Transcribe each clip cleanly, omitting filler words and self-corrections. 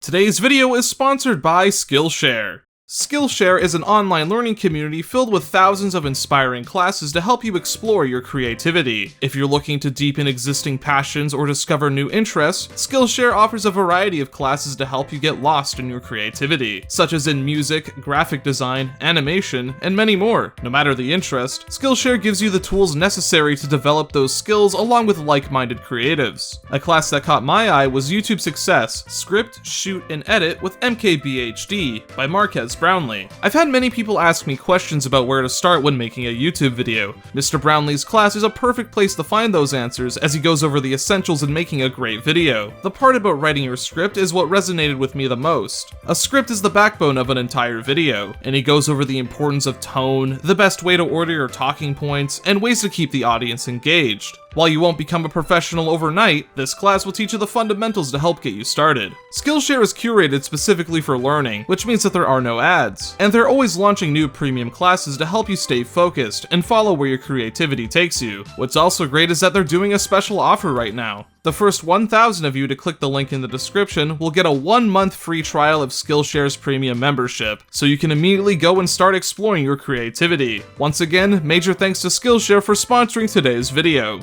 Today's video is sponsored by Skillshare. Skillshare is an online learning community filled with thousands of inspiring classes to help you explore your creativity. If you're looking to deepen existing passions or discover new interests, Skillshare offers a variety of classes to help you get lost in your creativity, such as in music, graphic design, animation, and many more. No matter the interest, Skillshare gives you the tools necessary to develop those skills along with like-minded creatives. A class that caught my eye was YouTube Success, Script, Shoot, and Edit with MKBHD by Marquez Brownlee. I've had many people ask me questions about where to start when making a YouTube video. Mr. Brownlee's class is a perfect place to find those answers as he goes over the essentials in making a great video. The part about writing your script is what resonated with me the most. A script is the backbone of an entire video, and he goes over the importance of tone, the best way to order your talking points, and ways to keep the audience engaged. While you won't become a professional overnight, this class will teach you the fundamentals to help get you started. Skillshare is curated specifically for learning, which means that there are no ads, and they're always launching new premium classes to help you stay focused and follow where your creativity takes you. What's also great is that they're doing a special offer right now. The first 1,000 of you to click the link in the description will get a 1-month free trial of Skillshare's premium membership, so you can immediately go and start exploring your creativity. Once again, major thanks to Skillshare for sponsoring today's video.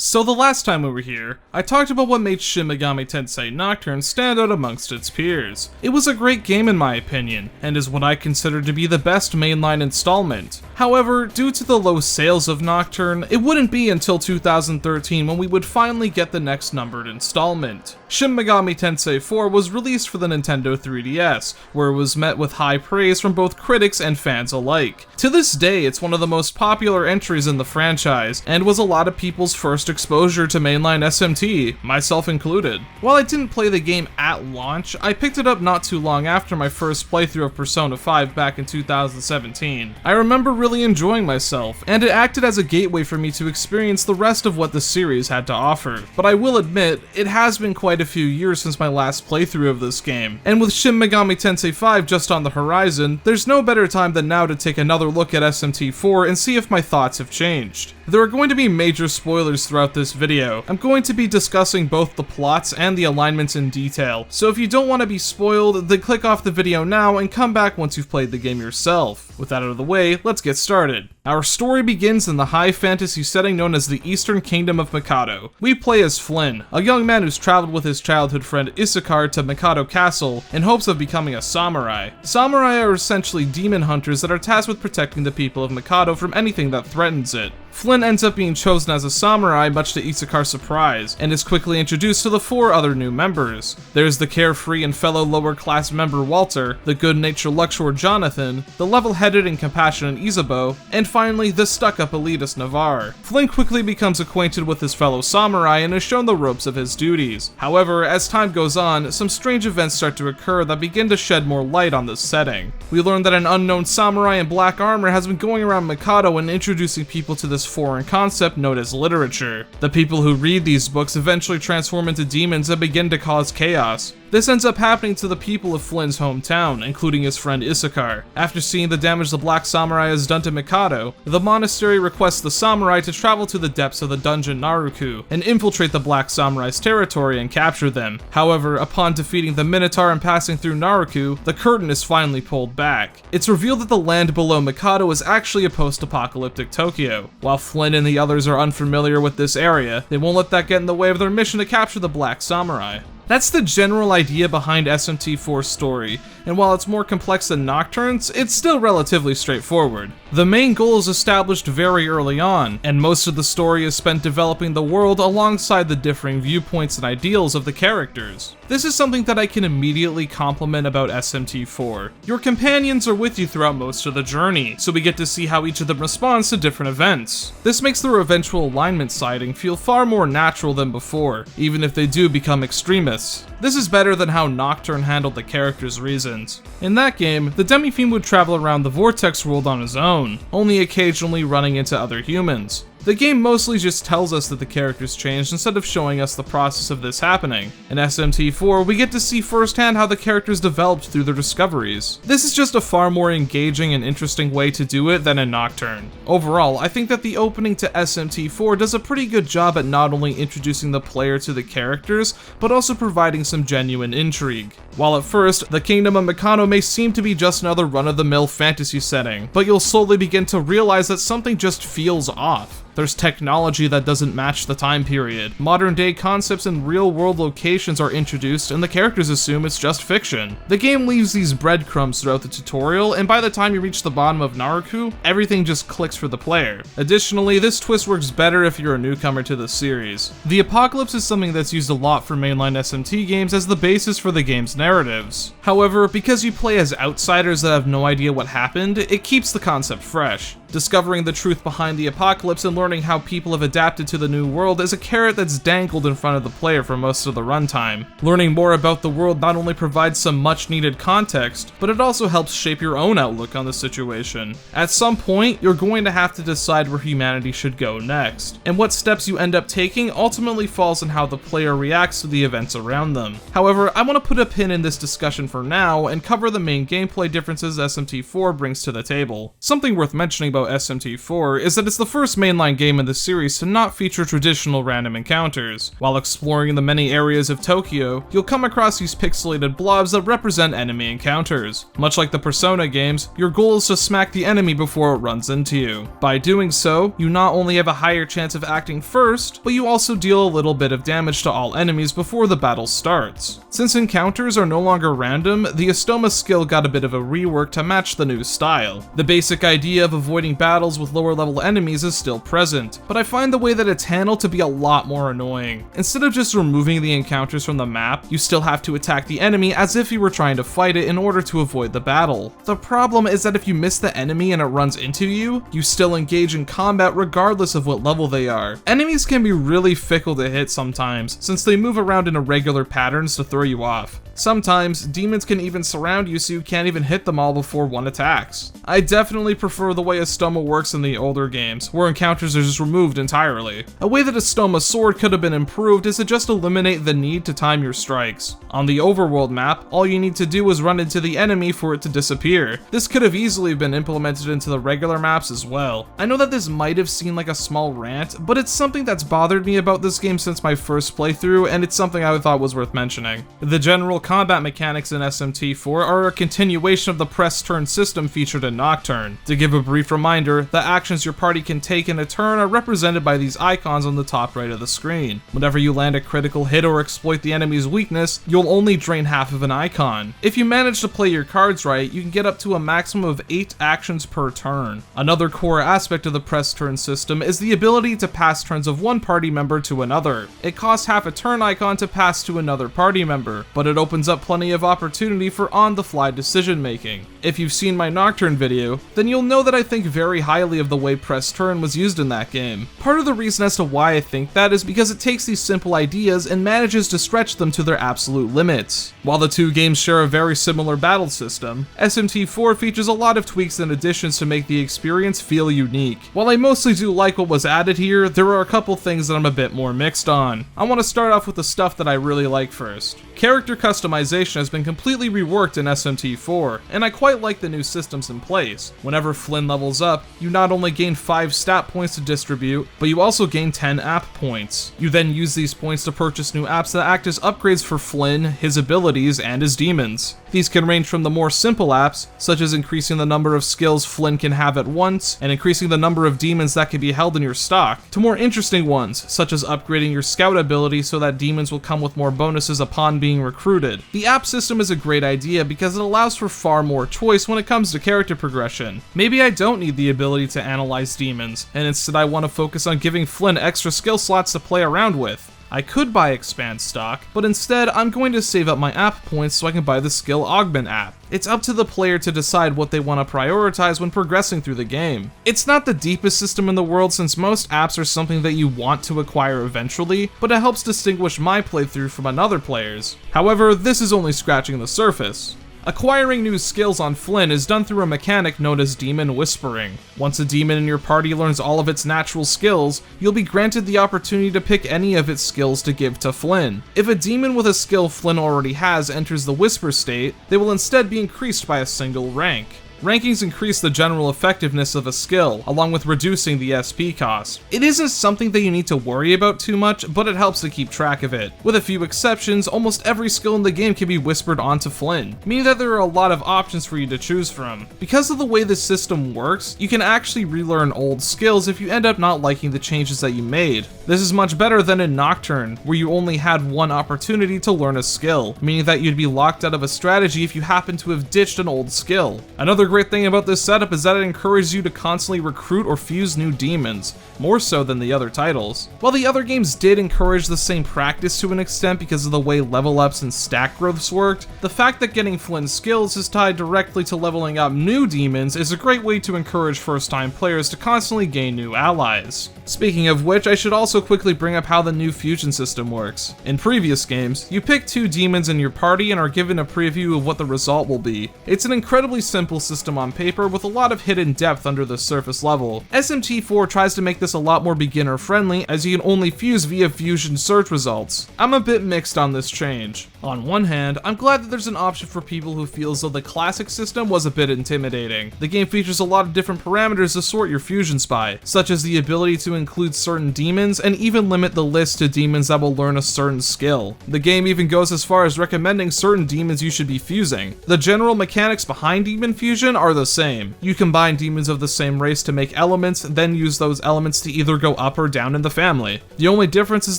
So the last time we were here, I talked about what made Shin Megami Tensei Nocturne stand out amongst its peers. It was a great game in my opinion, and is what I consider to be the best mainline installment. However, due to the low sales of Nocturne, it wouldn't be until 2013 when we would finally get the next numbered installment. Shin Megami Tensei IV was released for the Nintendo 3DS, where it was met with high praise from both critics and fans alike. To this day, it's one of the most popular entries in the franchise, and was a lot of people's first exposure to mainline SMT, myself included. While I didn't play the game at launch, I picked it up not too long after my first playthrough of Persona 5 back in 2017. I remember really enjoying myself, and it acted as a gateway for me to experience the rest of what the series had to offer. But I will admit, it has been quite a few years since my last playthrough of this game, and with Shin Megami Tensei V just on the horizon, there's no better time than now to take another look at SMT IV and see if my thoughts have changed. There are going to be major spoilers throughout this video. I'm going to be discussing both the plots and the alignments in detail, so if you don't want to be spoiled, then click off the video now and come back once you've played the game yourself. With that out of the way, let's get started. Our story begins in the high fantasy setting known as the Eastern Kingdom of Mikado. We play as Flynn, a young man who's traveled with his childhood friend Isakar to Mikado Castle in hopes of becoming a samurai. Samurai are essentially demon hunters that are tasked with protecting the people of Mikado from anything that threatens it. Flynn ends up being chosen as a samurai much to Isakar's surprise, and is quickly introduced to the 4 other new members. There's the carefree and fellow lower class member Walter, the good-natured luxor Jonathan, the level-headed and compassionate Isabeau, and finally the stuck-up elitist Navarre. Flynn quickly becomes acquainted with his fellow samurai and is shown the ropes of his duties. However, as time goes on, some strange events start to occur that begin to shed more light on this setting. We learn that an unknown samurai in black armor has been going around Mikado and introducing people to this foreign concept known as literature. The people who read these books eventually transform into demons and begin to cause chaos. This ends up happening to the people of Flynn's hometown, including his friend Isakar. After seeing the damage the Black Samurai has done to Mikado, the monastery requests the samurai to travel to the depths of the dungeon Naruku and infiltrate the Black Samurai's territory and capture them. However, upon defeating the Minotaur and passing through Naruku, the curtain is finally pulled back. It's revealed that the land below Mikado is actually a post-apocalyptic Tokyo. While Flynn and the others are unfamiliar with this area, they won't let that get in the way of their mission to capture the Black Samurai. That's the general idea behind SMT IV's story, and while it's more complex than Nocturne's, it's still relatively straightforward. The main goal is established very early on, and most of the story is spent developing the world alongside the differing viewpoints and ideals of the characters. This is something that I can immediately compliment about SMT IV. Your companions are with you throughout most of the journey, so we get to see how each of them responds to different events. This makes their eventual alignment siding feel far more natural than before, even if they do become extremists. This is better than how Nocturne handled the characters' reasons. In that game, the Demi-Fiend would travel around the Vortex world on his own, only occasionally running into other humans. The game mostly just tells us that the characters changed instead of showing us the process of this happening. In SMT IV, we get to see firsthand how the characters developed through their discoveries. This is just a far more engaging and interesting way to do it than in Nocturne. Overall, I think that the opening to SMT IV does a pretty good job at not only introducing the player to the characters, but also providing some genuine intrigue. While at first, the Kingdom of Mikado may seem to be just another run-of-the-mill fantasy setting, but you'll slowly begin to realize that something just feels off. There's technology that doesn't match the time period. Modern day concepts and real world locations are introduced and the characters assume it's just fiction. The game leaves these breadcrumbs throughout the tutorial, and by the time you reach the bottom of Naruku, everything just clicks for the player. Additionally, this twist works better if you're a newcomer to the series. The apocalypse is something that's used a lot for mainline SMT games as the basis for the game's narratives. However, because you play as outsiders that have no idea what happened, it keeps the concept fresh. Discovering the truth behind the apocalypse and learning how people have adapted to the new world is a carrot that's dangled in front of the player for most of the runtime. Learning more about the world not only provides some much needed context, but it also helps shape your own outlook on the situation. At some point, you're going to have to decide where humanity should go next, and what steps you end up taking ultimately falls on how the player reacts to the events around them. However, I want to put a pin in this discussion for now and cover the main gameplay differences SMT IV brings to the table. Something worth mentioning about SMT IV is that it's the first mainline game in the series to not feature traditional random encounters. While exploring the many areas of Tokyo, you'll come across these pixelated blobs that represent enemy encounters. Much like the Persona games, your goal is to smack the enemy before it runs into you. By doing so, you not only have a higher chance of acting first, but you also deal a little bit of damage to all enemies before the battle starts. Since encounters are no longer random, the Istoma skill got a bit of a rework to match the new style. The basic idea of avoiding battles with lower level enemies is still present, but I find the way that it's handled to be a lot more annoying. Instead of just removing the encounters from the map, you still have to attack the enemy as if you were trying to fight it in order to avoid the battle. The problem is that if you miss the enemy and it runs into you, you still engage in combat regardless of what level they are. Enemies can be really fickle to hit sometimes, since they move around in irregular patterns to throw you off. Sometimes, demons can even surround you so you can't even hit them all before one attacks. I definitely prefer the way Istoma works in the older games, where encounters are just removed entirely. A way that Istoma's sword could have been improved is to just eliminate the need to time your strikes. On the overworld map, all you need to do is run into the enemy for it to disappear. This could have easily been implemented into the regular maps as well. I know that this might have seemed like a small rant, but it's something that's bothered me about this game since my first playthrough, and it's something I thought was worth mentioning. The general combat mechanics in SMT IV are a continuation of the press turn system featured in Nocturne. To give a brief reminder, the actions your party can take in a turn are represented by these icons on the top right of the screen. Whenever you land a critical hit or exploit the enemy's weakness, you'll only drain half of an icon. If you manage to play your cards right, you can get up to a maximum of 8 actions per turn. Another core aspect of the press turn system is the ability to pass turns of one party member to another. It costs half a turn icon to pass to another party member, but it opens up plenty of opportunity for on-the-fly decision making. If you've seen my Nocturne video, then you'll know that I think very highly of the way press turn was used in that game. Part of the reason as to why I think that is because it takes these simple ideas and manages to stretch them to their absolute limits. While the two games share a very similar battle system, SMT IV features a lot of tweaks and additions to make the experience feel unique. While I mostly do like what was added here, there are a couple things that I'm a bit more mixed on. I want to start off with the stuff that I really like first. Character customization has been completely reworked in SMT IV, and I quite like the new systems in place. Whenever Flynn levels up, you not only gain 5 stat points to distribute, but you also gain 10 app points. You then use these points to purchase new apps that act as upgrades for Flynn, his abilities, and his demons. These can range from the more simple apps, such as increasing the number of skills Flynn can have at once, and increasing the number of demons that can be held in your stock, to more interesting ones, such as upgrading your scout ability so that demons will come with more bonuses upon being recruited. The app system is a great idea because it allows for far more choice when it comes to character progression. Maybe I don't need the ability to analyze demons, and instead I want to focus on giving Flynn extra skill slots to play around with. I could buy Expand stock, but instead I'm going to save up my app points so I can buy the Skill Augment app. It's up to the player to decide what they want to prioritize when progressing through the game. It's not the deepest system in the world since most apps are something that you want to acquire eventually, but it helps distinguish my playthrough from another player's. However, this is only scratching the surface. Acquiring new skills on Flynn is done through a mechanic known as Demon Whispering. Once a demon in your party learns all of its natural skills, you'll be granted the opportunity to pick any of its skills to give to Flynn. If a demon with a skill Flynn already has enters the Whisper state, they will instead be increased by a single rank. Rankings increase the general effectiveness of a skill, along with reducing the SP cost. It isn't something that you need to worry about too much, but it helps to keep track of it. With a few exceptions, almost every skill in the game can be whispered onto Flynn, meaning that there are a lot of options for you to choose from. Because of the way this system works, you can actually relearn old skills if you end up not liking the changes that you made. This is much better than in Nocturne, where you only had one opportunity to learn a skill, meaning that you'd be locked out of a strategy if you happen to have ditched an old skill. Another great thing about this setup is that it encourages you to constantly recruit or fuse new demons, more so than the other titles. While the other games did encourage the same practice to an extent because of the way level ups and stack growths worked, the fact that getting Flynn's skills is tied directly to leveling up new demons is a great way to encourage first-time players to constantly gain new allies. Speaking of which, I should also quickly bring up how the new fusion system works. In previous games, you pick 2 demons in your party and are given a preview of what the result will be. It's an incredibly simple system on paper with a lot of hidden depth under the surface level. SMT IV tries to make this a lot more beginner friendly, as you can only fuse via fusion search results. I'm a bit mixed on this change. On one hand, I'm glad that there's an option for people who feel as though the classic system was a bit intimidating. The game features a lot of different parameters to sort your fusions by, such as the ability to include certain demons and even limit the list to demons that will learn a certain skill. The game even goes as far as recommending certain demons you should be fusing. The general mechanics behind demon fusion are the same. You combine demons of the same race to make elements, then use those elements to either go up or down in the family. The only difference is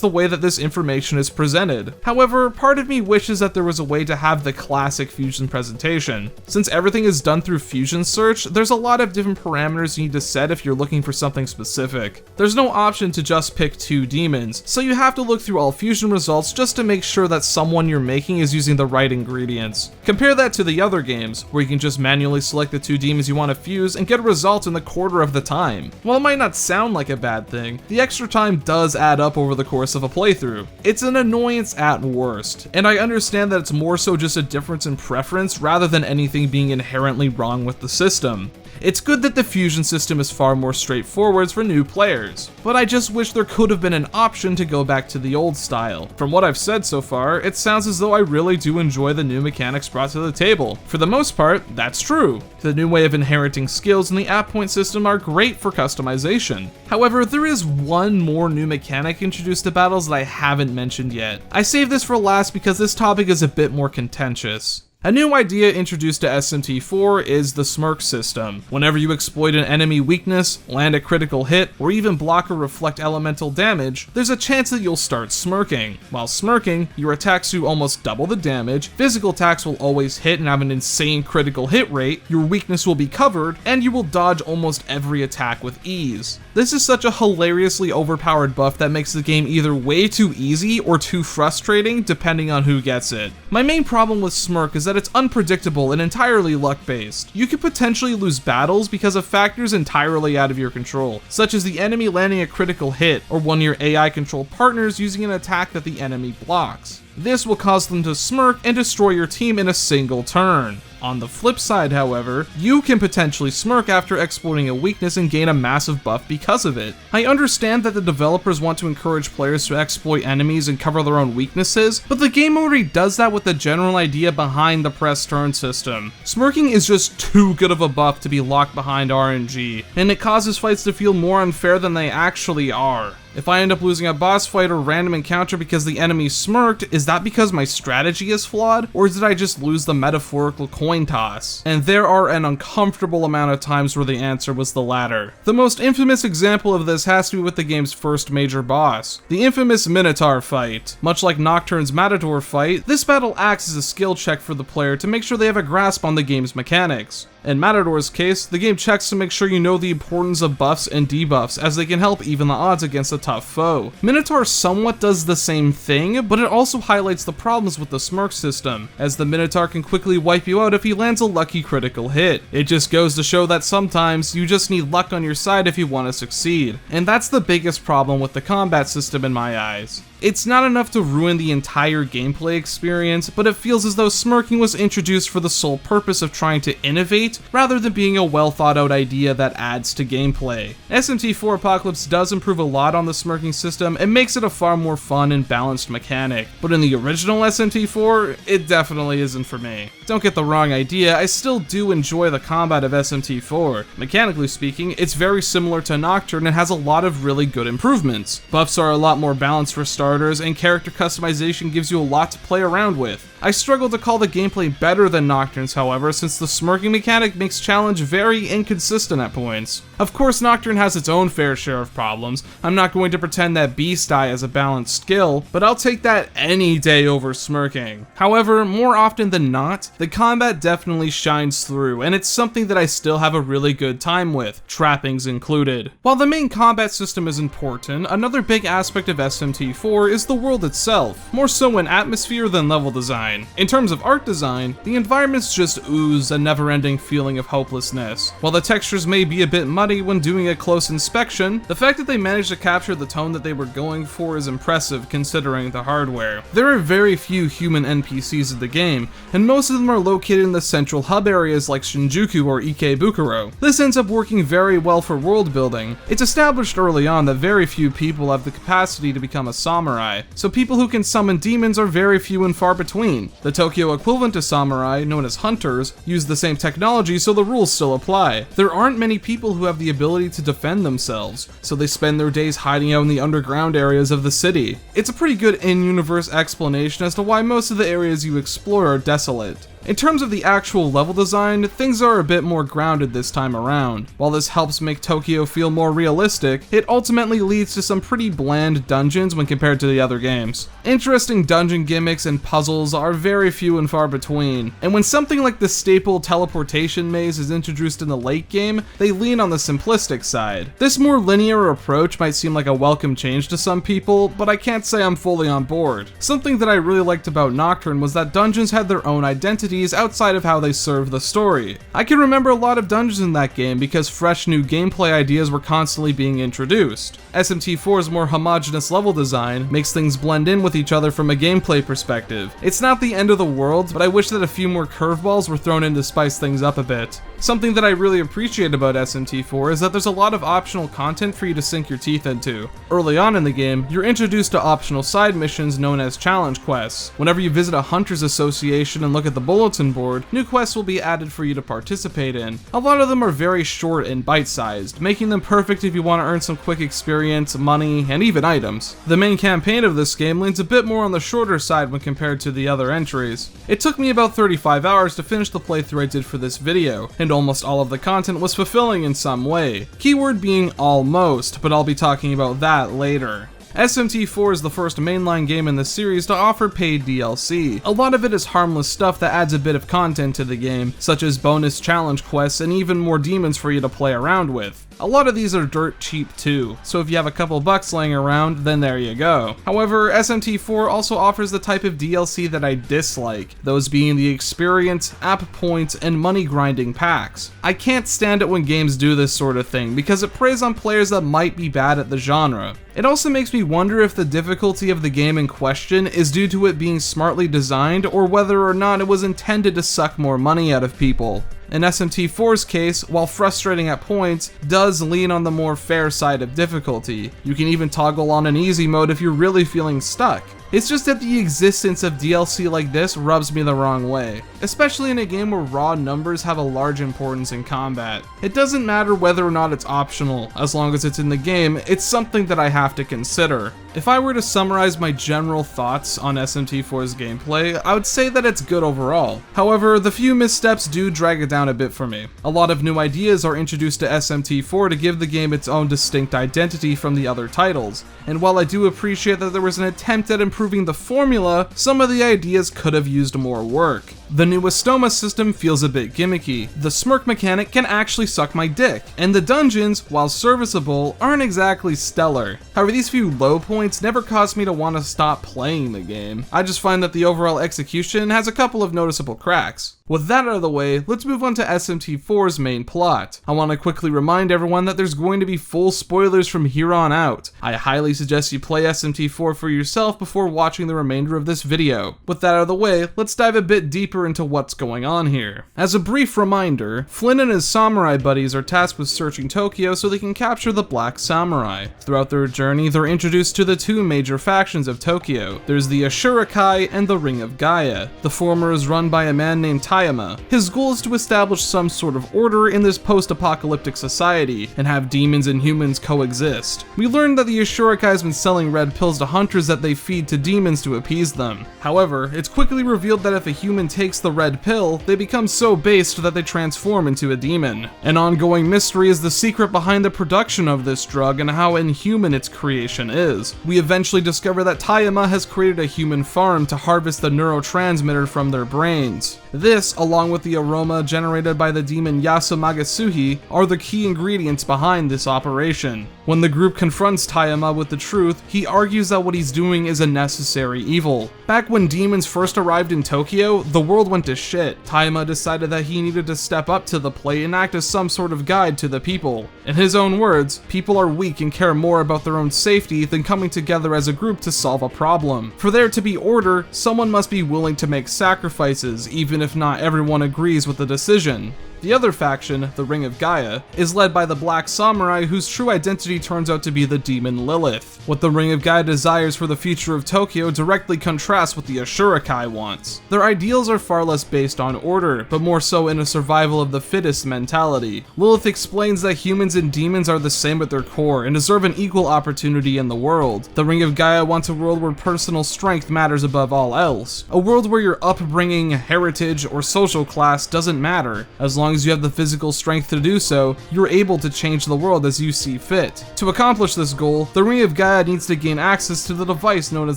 the way that this information is presented. However, part of me wishes that there was a way to have the classic fusion presentation. Since everything is done through fusion search, there's a lot of different parameters you need to set if you're looking for something specific. There's no option to just pick 2 demons, so you have to look through all fusion results just to make sure that someone you're making is using the right ingredients. Compare that to the other games, where you can just manually select the 2 demons you want to fuse and get a result in the quarter of the time. While it might not sound like a bad thing, the extra time does add up over the course of a playthrough. It's an annoyance at worst, and I understand that it's more so just a difference in preference rather than anything being inherently wrong with the system. It's good that the fusion system is far more straightforward for new players, but I just wish there could have been an option to go back to the old style. From what I've said so far, it sounds as though I really do enjoy the new mechanics brought to the table. For the most part, that's true. The new way of inheriting skills and the app point system are great for customization. However, there is one more new mechanic introduced to battles that I haven't mentioned yet. I saved this for last because this topic is a bit more contentious. A new idea introduced to SMT IV is the Smirk system. Whenever you exploit an enemy weakness, land a critical hit, or even block or reflect elemental damage, there's a chance that you'll start smirking. While smirking, your attacks do almost double the damage, physical attacks will always hit and have an insane critical hit rate, your weakness will be covered, and you will dodge almost every attack with ease. This is such a hilariously overpowered buff that makes the game either way too easy or too frustrating depending on who gets it. My main problem with Smirk is that it's unpredictable and entirely luck-based. You could potentially lose battles because of factors entirely out of your control, such as the enemy landing a critical hit or one of your AI-controlled partners using an attack that the enemy blocks. This will cause them to smirk and destroy your team in a single turn. On the flip side, however, you can potentially smirk after exploiting a weakness and gain a massive buff because of it. I understand that the developers want to encourage players to exploit enemies and cover their own weaknesses, but the game already does that with the general idea behind the press turn system. Smirking is just too good of a buff to be locked behind RNG, and it causes fights to feel more unfair than they actually are. If I end up losing a boss fight or random encounter because the enemy smirked, is that because my strategy is flawed, or did I just lose the metaphorical coin toss? And there are an uncomfortable amount of times where the answer was the latter. The most infamous example of this has to be with the game's first major boss, the infamous Minotaur fight. Much like Nocturne's Matador fight, this battle acts as a skill check for the player to make sure they have a grasp on the game's mechanics. In Matador's case, the game checks to make sure you know the importance of buffs and debuffs, as they can help even the odds against a tough foe. Minotaur somewhat does the same thing, but it also highlights the problems with the Smirk system, as the Minotaur can quickly wipe you out if he lands a lucky critical hit. It just goes to show that sometimes you just need luck on your side if you want to succeed, and that's the biggest problem with the combat system in my eyes. It's not enough to ruin the entire gameplay experience, but it feels as though smirking was introduced for the sole purpose of trying to innovate, rather than being a well thought out idea that adds to gameplay. SMT IV Apocalypse does improve a lot on the smirking system and makes it a far more fun and balanced mechanic, but in the original SMT IV, it definitely isn't for me. Don't get the wrong idea, I still do enjoy the combat of SMT IV. Mechanically speaking, it's very similar to Nocturne and has a lot of really good improvements. Buffs are a lot more balanced for starters, and character customization gives you a lot to play around with. I struggle to call the gameplay better than Nocturne's, however, since the smirking mechanic makes challenge very inconsistent at points. Of course, Nocturne has its own fair share of problems. I'm not going to pretend that Beast Eye is a balanced skill, but I'll take that any day over smirking. However, more often than not, the combat definitely shines through, and it's something that I still have a really good time with, trappings included. While the main combat system is important, another big aspect of SMT IV is the world itself, more so in atmosphere than level design. In terms of art design, the environments just ooze a never-ending feeling of hopelessness. While the textures may be a bit muddy when doing a close inspection, the fact that they managed to capture the tone that they were going for is impressive considering the hardware. There are very few human NPCs in the game, and most of them are located in the central hub areas like Shinjuku or Ikebukuro. This ends up working very well for world building. It's established early on that very few people have the capacity to become a samurai, so people who can summon demons are very few and far between. The Tokyo equivalent to samurai, known as hunters, use the same technology, so the rules still apply. There aren't many people who have the ability to defend themselves, so they spend their days hiding out in the underground areas of the city. It's a pretty good in-universe explanation as to why most of the areas you explore are desolate. In terms of the actual level design, things are a bit more grounded this time around. While this helps make Tokyo feel more realistic, it ultimately leads to some pretty bland dungeons when compared to the other games. Interesting dungeon gimmicks and puzzles are very few and far between, and when something like the staple teleportation maze is introduced in the late game, they lean on the simplistic side. This more linear approach might seem like a welcome change to some people, but I can't say I'm fully on board. Something that I really liked about Nocturne was that dungeons had their own identity outside of how they serve the story. I can remember a lot of dungeons in that game because fresh new gameplay ideas were constantly being introduced. SMT IV's more homogeneous level design makes things blend in with each other from a gameplay perspective. It's not the end of the world, but I wish that a few more curveballs were thrown in to spice things up a bit. Something that I really appreciate about SMT IV is that there's a lot of optional content for you to sink your teeth into. Early on in the game, you're introduced to optional side missions known as challenge quests. Whenever you visit a hunters association and look at the bulletin board, new quests will be added for you to participate in. A lot of them are very short and bite-sized, making them perfect if you want to earn some quick experience, money, and even items. The main campaign of this game leans a bit more on the shorter side when compared to the other entries. It took me about 35 hours to finish the playthrough I did for this video, and almost all of the content was fulfilling in some way. Keyword being almost, but I'll be talking about that later. SMT IV is the first mainline game in the series to offer paid DLC. A lot of it is harmless stuff that adds a bit of content to the game, such as bonus challenge quests and even more demons for you to play around with. A lot of these are dirt cheap too, so if you have a couple bucks laying around, then there you go. However, SMT IV also offers the type of DLC that I dislike, those being the experience, app points, and money grinding packs. I can't stand it when games do this sort of thing because it preys on players that might be bad at the genre. It also makes me wonder if the difficulty of the game in question is due to it being smartly designed or whether or not it was intended to suck more money out of people. In SMT IV's case, while frustrating at points, does lean on the more fair side of difficulty. You can even toggle on an easy mode if you're really feeling stuck. It's just that the existence of DLC like this rubs me the wrong way, especially in a game where raw numbers have a large importance in combat. It doesn't matter whether or not it's optional, as long as it's in the game, it's something that I have to consider. If I were to summarize my general thoughts on SMT IV's gameplay, I would say that it's good overall. However, the few missteps do drag it down a bit for me. A lot of new ideas are introduced to SMT IV to give the game its own distinct identity from the other titles, and while I do appreciate that there was an attempt at improving the formula, some of the ideas could have used more work. The new Estoma system feels a bit gimmicky. The smirk mechanic can actually suck my dick, and the dungeons, while serviceable, aren't exactly stellar. However, these few low points never caused me to want to stop playing the game. I just find that the overall execution has a couple of noticeable cracks. With that out of the way, let's move on to SMT IV's main plot. I want to quickly remind everyone that there's going to be full spoilers from here on out. I highly suggest you play SMT IV for yourself before watching the remainder of this video. With that out of the way, let's dive a bit deeper into what's going on here. As a brief reminder, Flynn and his samurai buddies are tasked with searching Tokyo so they can capture the Black Samurai. Throughout their journey, they're introduced to the two major factions of Tokyo. There's the Ashura and the Ring of Gaia. The former is run by a man named Tayama. His goal is to establish some sort of order in this post-apocalyptic society and have demons and humans coexist. We learned that the Ashura has been selling red pills to hunters that they feed to demons to appease them. However, it's quickly revealed that if a human takes the red pill, they become so based that they transform into a demon. An ongoing mystery is the secret behind the production of this drug and how inhuman its creation is. We eventually discover that Tayama has created a human farm to harvest the neurotransmitter from their brains. This, along with the aroma generated by the demon Yasumagasuhi, are the key ingredients behind this operation. When the group confronts Tayama with the truth, he argues that what he's doing is a necessary evil. Back when demons first arrived in Tokyo, the world went to shit. Tayama decided that he needed to step up to the plate and act as some sort of guide to the people. In his own words, people are weak and care more about their own safety than coming together as a group to solve a problem. For there to be order, someone must be willing to make sacrifices, even if not everyone agrees with the decision. The other faction, the Ring of Gaia, is led by the Black Samurai whose true identity turns out to be the demon Lilith. What the Ring of Gaia desires for the future of Tokyo directly contrasts what the Ashura wants. Their ideals are far less based on order, but more so in a survival of the fittest mentality. Lilith explains that humans and demons are the same at their core and deserve an equal opportunity in the world. The Ring of Gaia wants a world where personal strength matters above all else. A world where your upbringing, heritage, or social class doesn't matter. As long as you have the physical strength to do so, you're able to change the world as you see fit. To accomplish this goal, the Ring of Gaia needs to gain access to the device known as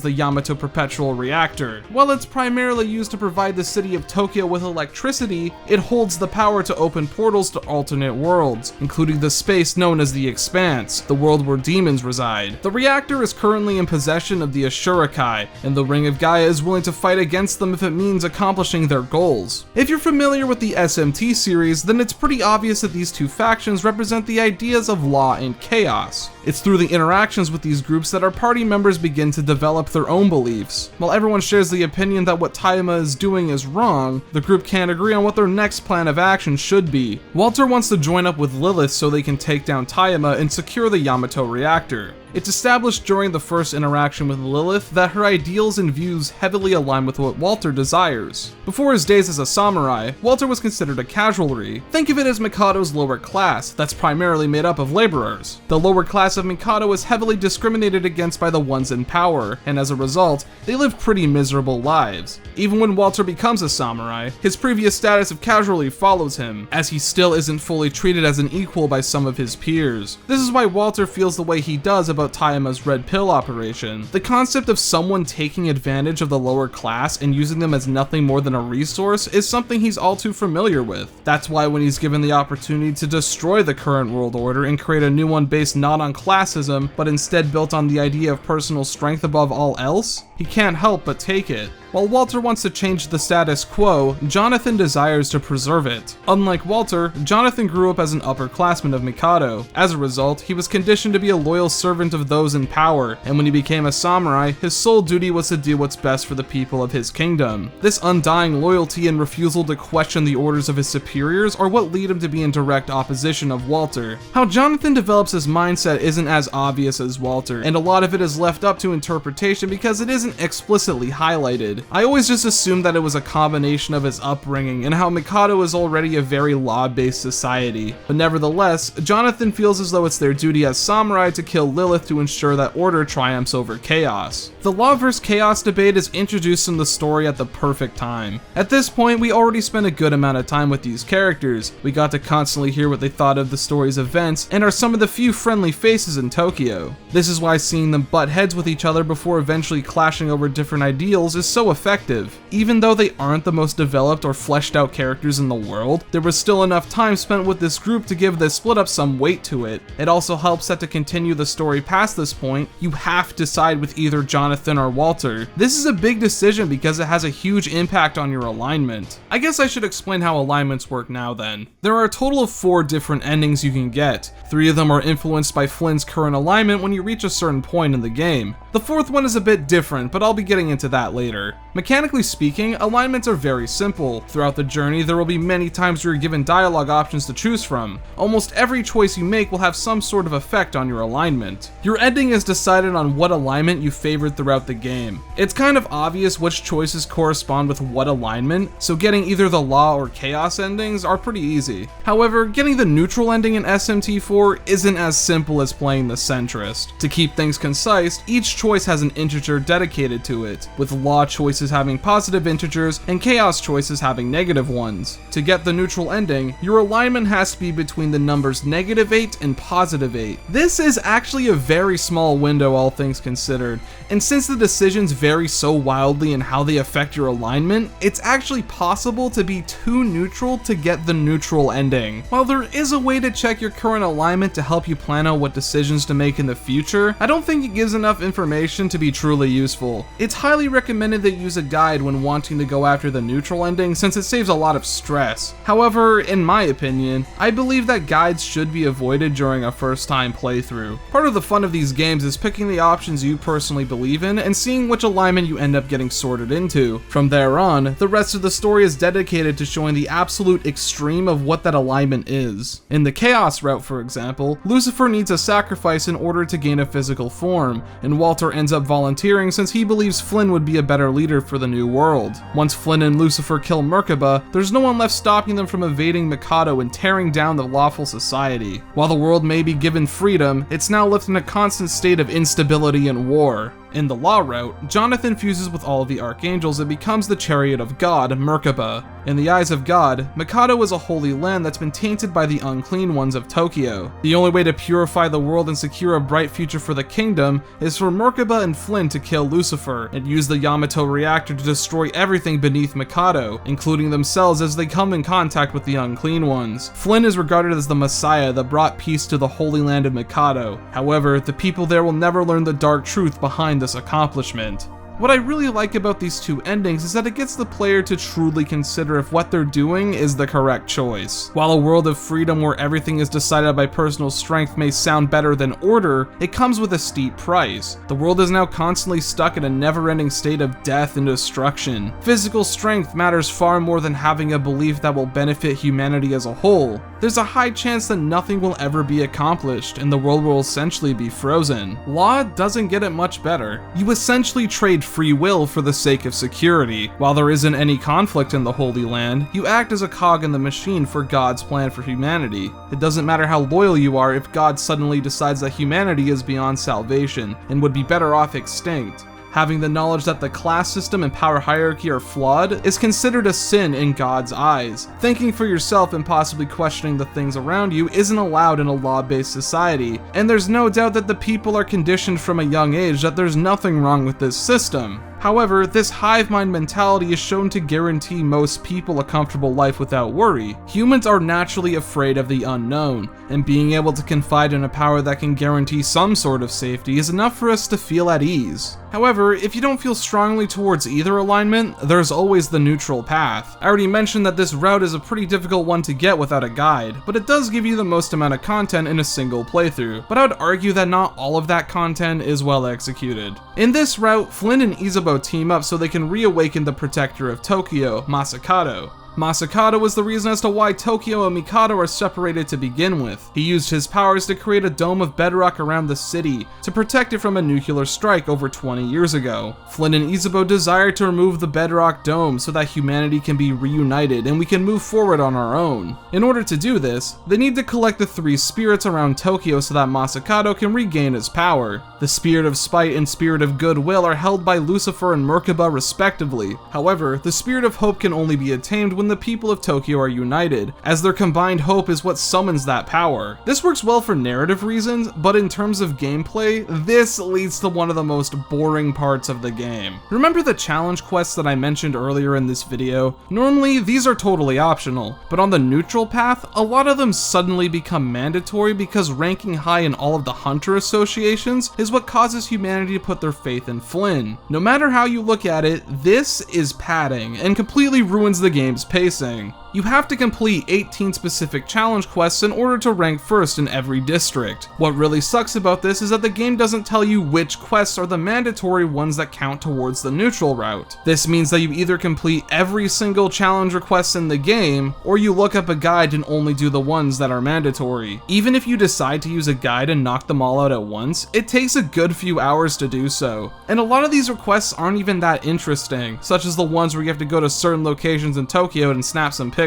the Yamato Perpetual Reactor. While it's primarily used to provide the city of Tokyo with electricity, it holds the power to open portals to alternate worlds, including the space known as the Expanse, the world where demons reside. The reactor is currently in possession of the Ashura, and the Ring of Gaia is willing to fight against them if it means accomplishing their goals. If you're familiar with the SMT series, then it's pretty obvious that these two factions represent the ideas of law and chaos. It's through the interactions with these groups that our party members begin to develop their own beliefs. While everyone shares the opinion that what Tayama is doing is wrong, the group can't agree on what their next plan of action should be. Walter wants to join up with Lilith so they can take down Tayama and secure the Yamato reactor. It's established during the first interaction with Lilith that her ideals and views heavily align with what Walter desires. Before his days as a samurai, Walter was considered a casualty. Think of it as Mikado's lower class, that's primarily made up of laborers. The lower class of Mikado is heavily discriminated against by the ones in power, and as a result, they live pretty miserable lives. Even when Walter becomes a samurai, his previous status of casualty follows him, as he still isn't fully treated as an equal by some of his peers. This is why Walter feels the way he does about Tayama's red pill operation. The concept of someone taking advantage of the lower class and using them as nothing more than a resource is something he's all too familiar with. That's why when he's given the opportunity to destroy the current world order and create a new one based not on classism, but instead built on the idea of personal strength above all else, he can't help but take it. While Walter wants to change the status quo, Jonathan desires to preserve it. Unlike Walter, Jonathan grew up as an upperclassman of Mikado. As a result, he was conditioned to be a loyal servant of those in power, and when he became a samurai, his sole duty was to do what's best for the people of his kingdom. This undying loyalty and refusal to question the orders of his superiors are what lead him to be in direct opposition of Walter. How Jonathan develops his mindset isn't as obvious as Walter, and a lot of it is left up to interpretation because it isn't explicitly highlighted. I always just assumed that it was a combination of his upbringing and how Mikado is already a very law-based society. But nevertheless, Jonathan feels as though it's their duty as samurai to kill Lilith to ensure that order triumphs over chaos. The law versus chaos debate is introduced in the story at the perfect time. At this point, we already spent a good amount of time with these characters. We got to constantly hear what they thought of the story's events and are some of the few friendly faces in Tokyo. This is why seeing them butt heads with each other before eventually clashing hashing over different ideals is so effective. Even though they aren't the most developed or fleshed out characters in the world, there was still enough time spent with this group to give the split up some weight to it. It also helps that to continue the story past this point, you have to side with either Jonathan or Walter. This is a big decision because it has a huge impact on your alignment. I guess I should explain how alignments work now then. There are a total of 4 different endings you can get. 3 of them are influenced by Flynn's current alignment when you reach a certain point in the game. The 4th one is a bit different, but I'll be getting into that later. Mechanically speaking, alignments are very simple. Throughout the journey, there will be many times where you're given dialogue options to choose from. Almost every choice you make will have some sort of effect on your alignment. Your ending is decided on what alignment you favored throughout the game. It's kind of obvious which choices correspond with what alignment, so getting either the Law or Chaos endings are pretty easy. However, getting the neutral ending in SMT IV isn't as simple as playing the centrist. To keep things concise, each choice has an integer dedicated to it, with Law choices having positive integers and Chaos choices having negative ones. To get the neutral ending, your alignment has to be between the numbers -8 and +8. This is actually a very small window, all things considered, and since the decisions vary so wildly in how they affect your alignment, it's actually possible to be too neutral to get the neutral ending. While there is a way to check your current alignment to help you plan out what decisions to make in the future, I don't think it gives enough information to be truly useful. It's highly recommended that you use a guide when wanting to go after the neutral ending since it saves a lot of stress. However, in my opinion, I believe that guides should be avoided during a first time playthrough. Part of the fun of these games is picking the options you personally believe in and seeing which alignment you end up getting sorted into. From there on, the rest of the story is dedicated to showing the absolute extreme of what that alignment is. In the Chaos route, for example, Lucifer needs a sacrifice in order to gain a physical form, and Walter ends up volunteering since he believes Flynn would be a better leader for the new world. Once Flynn and Lucifer kill Merkaba, there's no one left stopping them from evading Mikado and tearing down the lawful society. While the world may be given freedom, it's now left in a constant state of instability and war. In the Law route, Jonathan fuses with all of the Archangels and becomes the Chariot of God, Merkaba. In the eyes of God, Mikado is a holy land that's been tainted by the unclean ones of Tokyo. The only way to purify the world and secure a bright future for the kingdom is for Merkaba and Flynn to kill Lucifer and use the Yamato reactor to destroy everything beneath Mikado, including themselves as they come in contact with the unclean ones. Flynn is regarded as the Messiah that brought peace to the holy land of Mikado. However, the people there will never learn the dark truth behind this accomplishment. What I really like about these 2 endings is that it gets the player to truly consider if what they're doing is the correct choice. While a world of freedom where everything is decided by personal strength may sound better than order, it comes with a steep price. The world is now constantly stuck in a never-ending state of death and destruction. Physical strength matters far more than having a belief that will benefit humanity as a whole. There's a high chance that nothing will ever be accomplished, and the world will essentially be frozen. Law doesn't get it much better. You essentially trade free will for the sake of security. While there isn't any conflict in the Holy Land, you act as a cog in the machine for God's plan for humanity. It doesn't matter how loyal you are if God suddenly decides that humanity is beyond salvation and would be better off extinct. Having the knowledge that the class system and power hierarchy are flawed is considered a sin in God's eyes. Thinking for yourself and possibly questioning the things around you isn't allowed in a law-based society, and there's no doubt that the people are conditioned from a young age that there's nothing wrong with this system. However, this hive mind mentality is shown to guarantee most people a comfortable life without worry. Humans are naturally afraid of the unknown, and being able to confide in a power that can guarantee some sort of safety is enough for us to feel at ease. However, if you don't feel strongly towards either alignment, there's always the neutral path. I already mentioned that this route is a pretty difficult one to get without a guide, but it does give you the most amount of content in a single playthrough, but I would argue that not all of that content is well executed. In this route, Flynn and Izubo team up so they can reawaken the protector of Tokyo, Masakado. Masakado was the reason as to why Tokyo and Mikado are separated to begin with. He used his powers to create a dome of bedrock around the city to protect it from a nuclear strike over 20 years ago. Flynn and Izubo desire to remove the bedrock dome so that humanity can be reunited and we can move forward on our own. In order to do this, they need to collect the 3 spirits around Tokyo so that Masakado can regain his power. The spirit of spite and spirit of goodwill are held by Lucifer and Merkaba respectively. However, the spirit of hope can only be attained when when the people of Tokyo are united, as their combined hope is what summons that power. This works well for narrative reasons, but in terms of gameplay, this leads to one of the most boring parts of the game. Remember the challenge quests that I mentioned earlier in this video? Normally, these are totally optional, but on the neutral path, a lot of them suddenly become mandatory because ranking high in all of the hunter associations is what causes humanity to put their faith in Flynn. No matter how you look at it, this is padding and completely ruins the game's pacing. You have to complete 18 specific challenge quests in order to rank first in every district. What really sucks about this is that the game doesn't tell you which quests are the mandatory ones that count towards the neutral route. This means that you either complete every single challenge request in the game, or you look up a guide and only do the ones that are mandatory. Even if you decide to use a guide and knock them all out at once, it takes a good few hours to do so. And a lot of these requests aren't even that interesting, such as the ones where you have to go to certain locations in Tokyo and snap some pictures.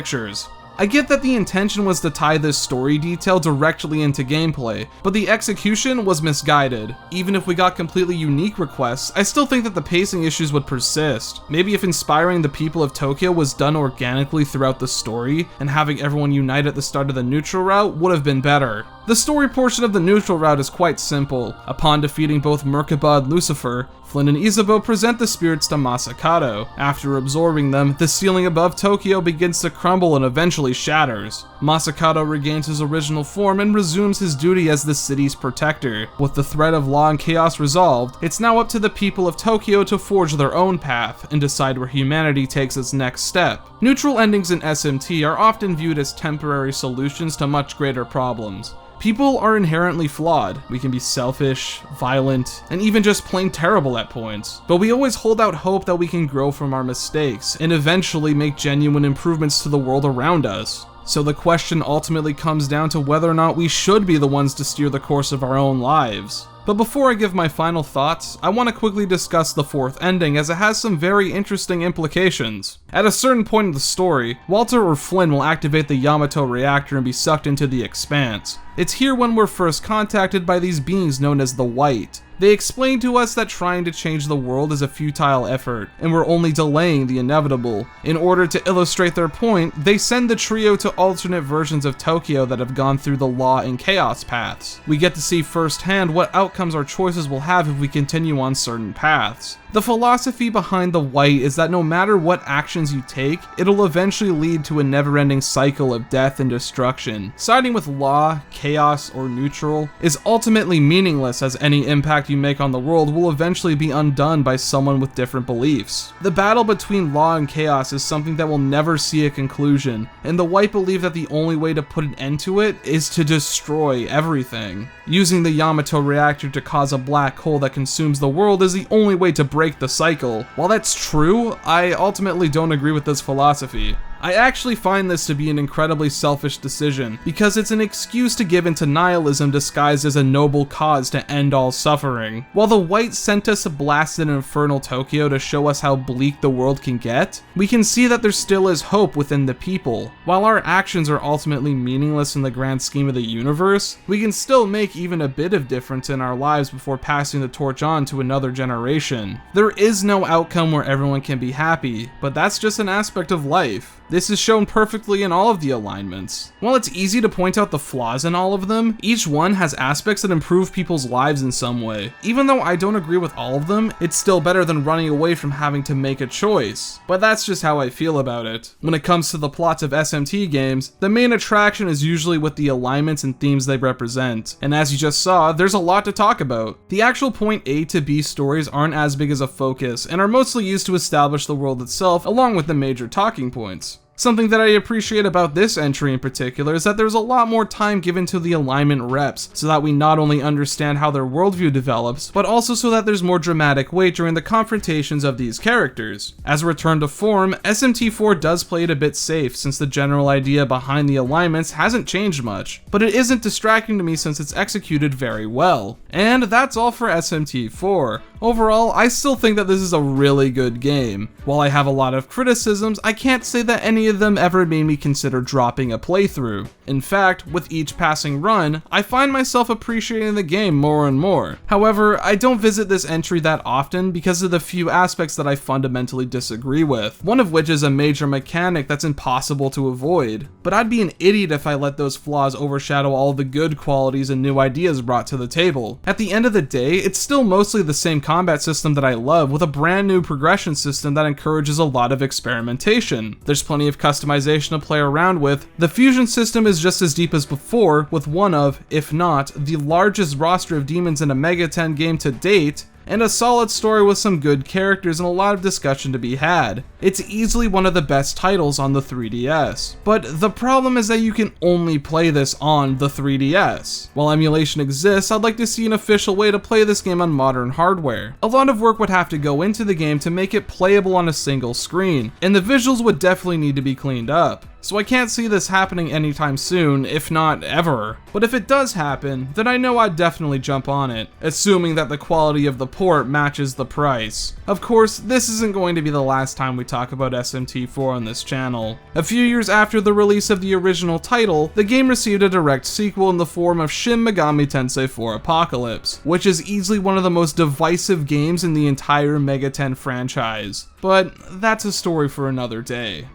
I get that the intention was to tie this story detail directly into gameplay, but the execution was misguided. Even if we got completely unique requests, I still think that the pacing issues would persist. Maybe if inspiring the people of Tokyo was done organically throughout the story, and having everyone unite at the start of the neutral route would have been better. The story portion of the neutral route is quite simple. Upon defeating both Merkaba and Lucifer, Flynn and Isabeau present the spirits to Masakato. After absorbing them, the ceiling above Tokyo begins to crumble and eventually shatters. Masakato regains his original form and resumes his duty as the city's protector. With the threat of law and chaos resolved, it's now up to the people of Tokyo to forge their own path and decide where humanity takes its next step. Neutral endings in SMT are often viewed as temporary solutions to much greater problems. People are inherently flawed. We can be selfish, violent, and even just plain terrible at points. But we always hold out hope that we can grow from our mistakes and eventually make genuine improvements to the world around us. So the question ultimately comes down to whether or not we should be the ones to steer the course of our own lives. But before I give my final thoughts, I want to quickly discuss the fourth ending as it has some very interesting implications. At a certain point in the story, Walter or Flynn will activate the Yamato reactor and be sucked into the Expanse. It's here when we're first contacted by these beings known as the White. They explain to us that trying to change the world is a futile effort, and we're only delaying the inevitable. In order to illustrate their point, they send the trio to alternate versions of Tokyo that have gone through the law and chaos paths. We get to see firsthand what outcomes our choices will have if we continue on certain paths. The philosophy behind the White is that no matter what actions you take, it'll eventually lead to a never-ending cycle of death and destruction. Siding with law, chaos, or neutral is ultimately meaningless, as any impact you make on the world will eventually be undone by someone with different beliefs. The battle between law and chaos is something that will never see a conclusion, and the White believe that the only way to put an end to it is to destroy everything. Using the Yamato reactor to cause a black hole that consumes the world is the only way to break the cycle. While that's true, I ultimately don't agree with this philosophy. I actually find this to be an incredibly selfish decision, because it's an excuse to give into nihilism disguised as a noble cause to end all suffering. While the White sent us a blasted infernal Tokyo to show us how bleak the world can get, we can see that there still is hope within the people. While our actions are ultimately meaningless in the grand scheme of the universe, we can still make even a bit of difference in our lives before passing the torch on to another generation. There is no outcome where everyone can be happy, but that's just an aspect of life. This is shown perfectly in all of the alignments. While it's easy to point out the flaws in all of them, each one has aspects that improve people's lives in some way. Even though I don't agree with all of them, it's still better than running away from having to make a choice. But that's just how I feel about it. When it comes to the plots of SMT games, the main attraction is usually with the alignments and themes they represent. And as you just saw, there's a lot to talk about. The actual point A to B stories aren't as big as a focus, and are mostly used to establish the world itself along with the major talking points. Something that I appreciate about this entry in particular is that there's a lot more time given to the alignment reps, so that we not only understand how their worldview develops, but also so that there's more dramatic weight during the confrontations of these characters. As a return to form, SMT IV does play it a bit safe, since the general idea behind the alignments hasn't changed much, but it isn't distracting to me since it's executed very well. And that's all for SMT IV. Overall, I still think that this is a really good game. While I have a lot of criticisms, I can't say that any of them ever made me consider dropping a playthrough. In fact, with each passing run, I find myself appreciating the game more and more. However, I don't visit this entry that often because of the few aspects that I fundamentally disagree with, one of which is a major mechanic that's impossible to avoid. But I'd be an idiot if I let those flaws overshadow all the good qualities and new ideas brought to the table. At the end of the day, it's still mostly the same combat system that I love, with a brand new progression system that encourages a lot of experimentation. There's plenty of customization to play around with. The fusion system is just as deep as before, with one of, if not, the largest roster of demons in a Mega 10 game to date, and a solid story with some good characters and a lot of discussion to be had. It's easily one of the best titles on the 3DS. But the problem is that you can only play this on the 3DS. While emulation exists, I'd like to see an official way to play this game on modern hardware. A lot of work would have to go into the game to make it playable on a single screen, and the visuals would definitely need to be cleaned up. So I can't see this happening anytime soon, if not ever. But if it does happen, then I know I'd definitely jump on it, assuming that the quality of the port matches the price. Of course, this isn't going to be the last time we talk about SMT IV on this channel. A few years after the release of the original title, the game received a direct sequel in the form of Shin Megami Tensei IV Apocalypse, which is easily one of the most divisive games in the entire Mega 10 franchise. But that's a story for another day.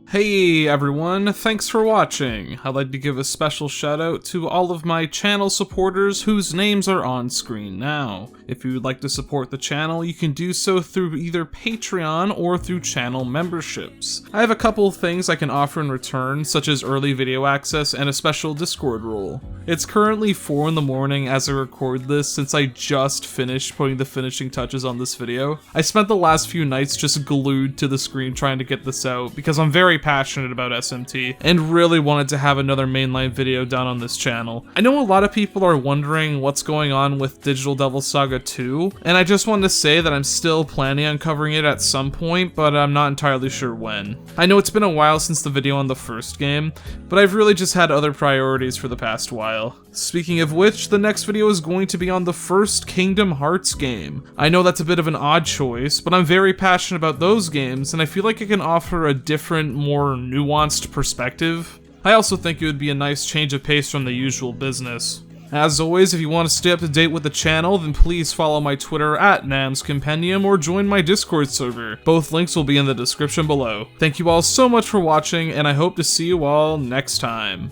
Hey everyone, thanks for watching. I'd like to give a special shout out to all of my channel supporters whose names are on screen now. If you would like to support the channel, you can do so through either Patreon or through channel memberships. I have a couple of things I can offer in return, such as early video access and a special Discord role. It's currently 4 in the morning as I record this since I just finished putting the finishing touches on this video. I spent the last few nights just glued to the screen trying to get this out because I'm very passionate about SMT and really wanted to have another mainline video done on this channel. I know a lot of people are wondering what's going on with Digital Devil Saga 2, and I just wanted to say that I'm still planning on covering it at some point, but I'm not entirely sure when. I know it's been a while since the video on the first game, but I've really just had other priorities for the past while. Speaking of which, the next video is going to be on the first Kingdom Hearts game. I know that's a bit of an odd choice, but I'm very passionate about those games, and I feel like it can offer a different, more nuanced perspective. I also think it would be a nice change of pace from the usual business. As always, if you want to stay up to date with the channel, then please follow my Twitter at Compendium or join my Discord server. Both links will be in the description below. Thank you all so much for watching, and I hope to see you all next time.